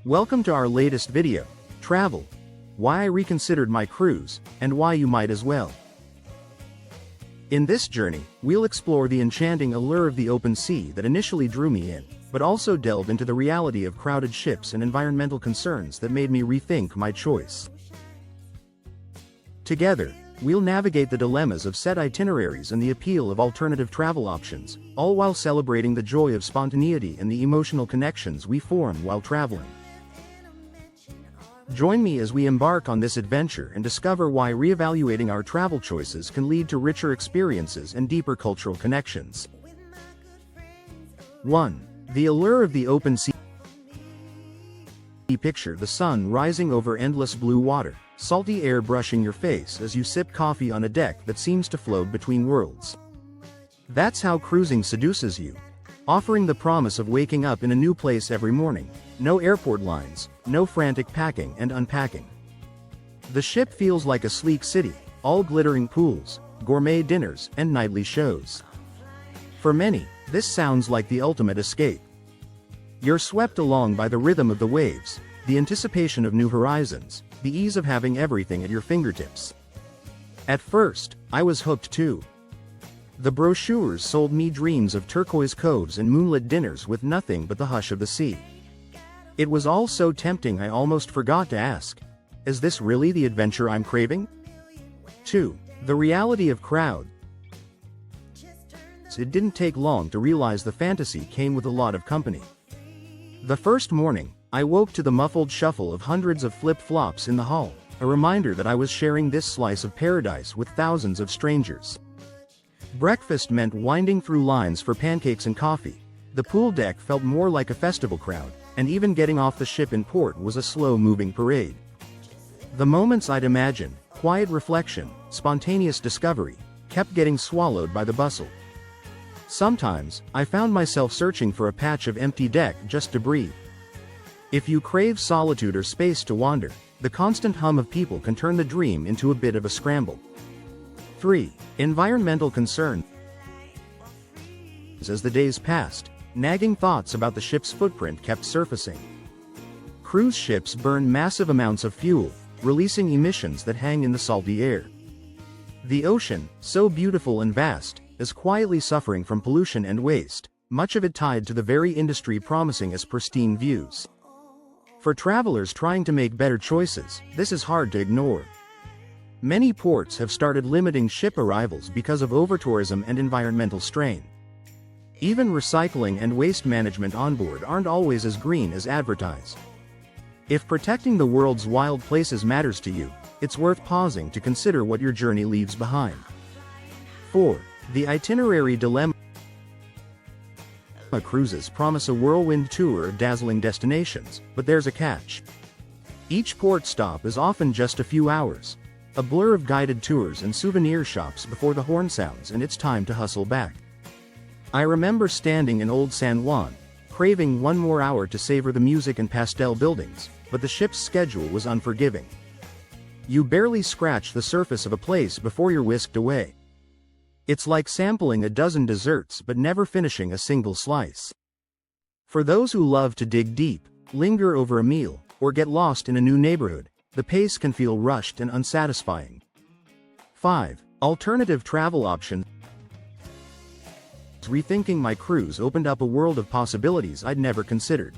Welcome to our latest video, Travel, Why I Reconsidered My Cruise, and Why You Might As Well. In this journey, we'll explore the enchanting allure of the open sea that initially drew me in, but also delve into the reality of crowded ships and environmental concerns that made me rethink my choice. Together, we'll navigate the dilemmas of set itineraries and the appeal of alternative travel options, all while celebrating the joy of spontaneity and the emotional connections we form while traveling. Join me as we embark on this adventure and discover why reevaluating our travel choices can lead to richer experiences and deeper cultural connections. 1. The allure of the open sea. Picture the sun rising over endless blue water, salty air brushing your face as you sip coffee on a deck that seems to float between worlds. That's how cruising seduces you, offering the promise of waking up in a new place every morning. No airport lines, no frantic packing and unpacking. The ship feels like a sleek city, all glittering pools, gourmet dinners, and nightly shows. For many, this sounds like the ultimate escape. You're swept along by the rhythm of the waves, the anticipation of new horizons, the ease of having everything at your fingertips. At first, I was hooked too. The brochures sold me dreams of turquoise coves and moonlit dinners with nothing but the hush of the sea. It was all so tempting I almost forgot to ask, is this really the adventure I'm craving? 2. The reality of crowds. It didn't take long to realize the fantasy came with a lot of company. The first morning, I woke to the muffled shuffle of hundreds of flip-flops in the hall, a reminder that I was sharing this slice of paradise with thousands of strangers. Breakfast meant winding through lines for pancakes and coffee. The pool deck felt more like a festival crowd, and even getting off the ship in port was a slow-moving parade. The moments I'd imagined, quiet reflection, spontaneous discovery, kept getting swallowed by the bustle. Sometimes, I found myself searching for a patch of empty deck just to breathe. If you crave solitude or space to wander, the constant hum of people can turn the dream into a bit of a scramble. 3. Environmental concern. As the days passed, nagging thoughts about the ship's footprint kept surfacing. Cruise ships burn massive amounts of fuel, releasing emissions that hang in the salty air. The ocean, so beautiful and vast, is quietly suffering from pollution and waste, much of it tied to the very industry promising us pristine views. For travelers trying to make better choices, this is hard to ignore. Many ports have started limiting ship arrivals because of overtourism and environmental strain. Even recycling and waste management on board aren't always as green as advertised. If protecting the world's wild places matters to you, it's worth pausing to consider what your journey leaves behind. 4. The itinerary dilemma. Cruises promise a whirlwind tour of dazzling destinations, but there's a catch. Each port stop is often just a few hours, a blur of guided tours and souvenir shops before the horn sounds and it's time to hustle back. I remember standing in Old San Juan, craving one more hour to savor the music and pastel buildings, but the ship's schedule was unforgiving. You barely scratch the surface of a place before you're whisked away. It's like sampling a dozen desserts but never finishing a single slice. For those who love to dig deep, linger over a meal, or get lost in a new neighborhood, the pace can feel rushed and unsatisfying. 5. Alternative travel options. Rethinking my cruise opened up a world of possibilities I'd never considered.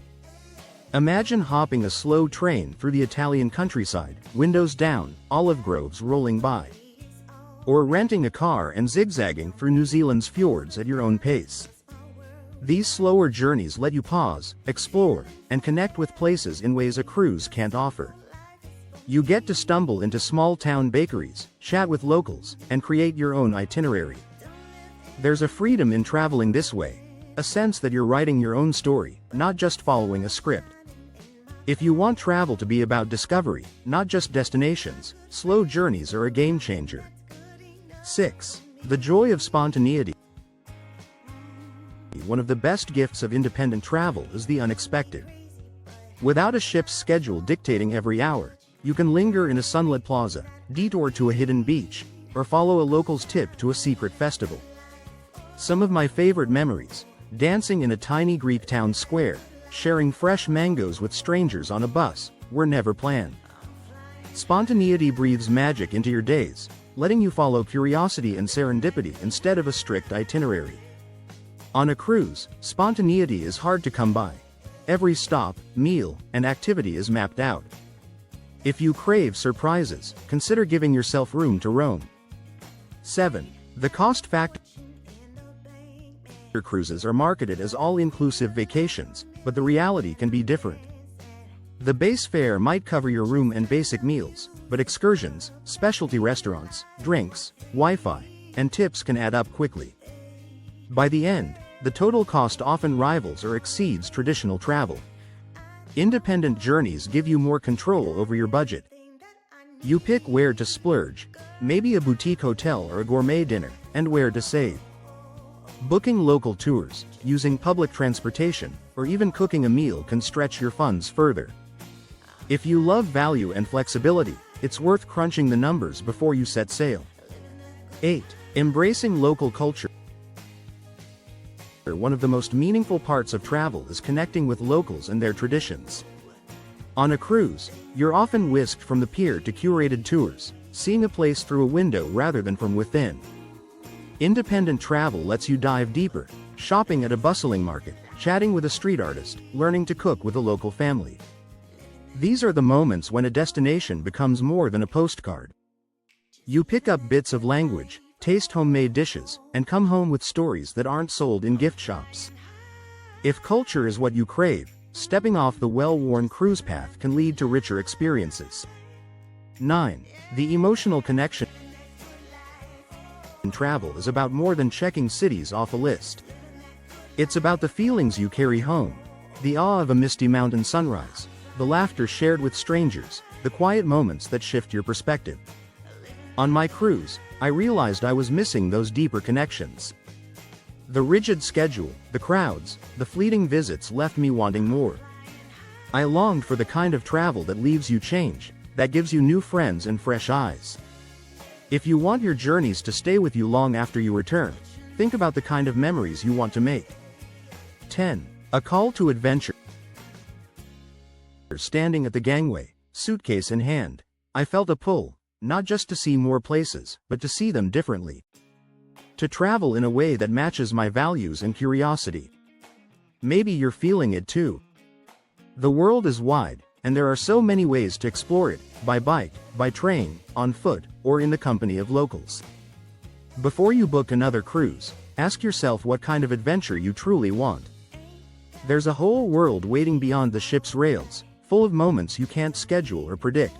Imagine hopping a slow train through the Italian countryside, windows down, olive groves rolling by. Or renting a car and zigzagging through New Zealand's fjords at your own pace. These slower journeys let you pause, explore, and connect with places in ways a cruise can't offer. You get to stumble into small-town bakeries, chat with locals, and create your own itinerary. There's a freedom in traveling this way, a sense that you're writing your own story, not just following a script. If you want travel to be about discovery, not just destinations, slow journeys are a game changer. 6. The joy of spontaneity. One of the best gifts of independent travel is the unexpected. Without a ship's schedule dictating every hour, you can linger in a sunlit plaza, detour to a hidden beach, or follow a local's tip to a secret festival. Some of my favorite memories: dancing in a tiny Greek town square, sharing fresh mangoes with strangers on a bus, were never planned. Spontaneity breathes magic into your days, letting you follow curiosity and serendipity instead of a strict itinerary. On a cruise, spontaneity is hard to come by. Every stop, meal, and activity is mapped out. If you crave surprises, consider giving yourself room to roam. 7. The cost factor. Cruises are marketed as all-inclusive vacations, but the reality can be different. The base fare might cover your room and basic meals, but excursions, specialty restaurants, drinks, Wi-Fi, and tips can add up quickly. By the end, the total cost often rivals or exceeds traditional travel. Independent journeys give you more control over your budget. You pick where to splurge, maybe a boutique hotel or a gourmet dinner, and where to save. Booking local tours, using public transportation, or even cooking a meal can stretch your funds further. If you love value and flexibility, it's worth crunching the numbers before you set sail. 8. Embracing local culture. One of the most meaningful parts of travel is connecting with locals and their traditions. On a cruise, you're often whisked from the pier to curated tours, seeing a place through a window rather than from within. Independent travel lets you dive deeper, shopping at a bustling market, chatting with a street artist, learning to cook with a local family. These are the moments when a destination becomes more than a postcard. You pick up bits of language, taste homemade dishes, and come home with stories that aren't sold in gift shops. If culture is what you crave, stepping off the well-worn cruise path can lead to richer experiences. 9. The emotional connection. Travel is about more than checking cities off a list. It's about the feelings you carry home, the awe of a misty mountain sunrise, the laughter shared with strangers, the quiet moments that shift your perspective. On my cruise, I realized I was missing those deeper connections. The rigid schedule, the crowds, the fleeting visits left me wanting more. I longed for the kind of travel that leaves you changed, that gives you new friends and fresh eyes. If you want your journeys to stay with you long after you return, think about the kind of memories you want to make. 10. A call to adventure. Standing at the gangway, suitcase in hand, I felt a pull, not just to see more places, but to see them differently. To travel in a way that matches my values and curiosity. Maybe you're feeling it too. The world is wide, and there are so many ways to explore it, by bike, by train, on foot, or in the company of locals. Before you book another cruise, ask yourself what kind of adventure you truly want. There's a whole world waiting beyond the ship's rails, full of moments you can't schedule or predict.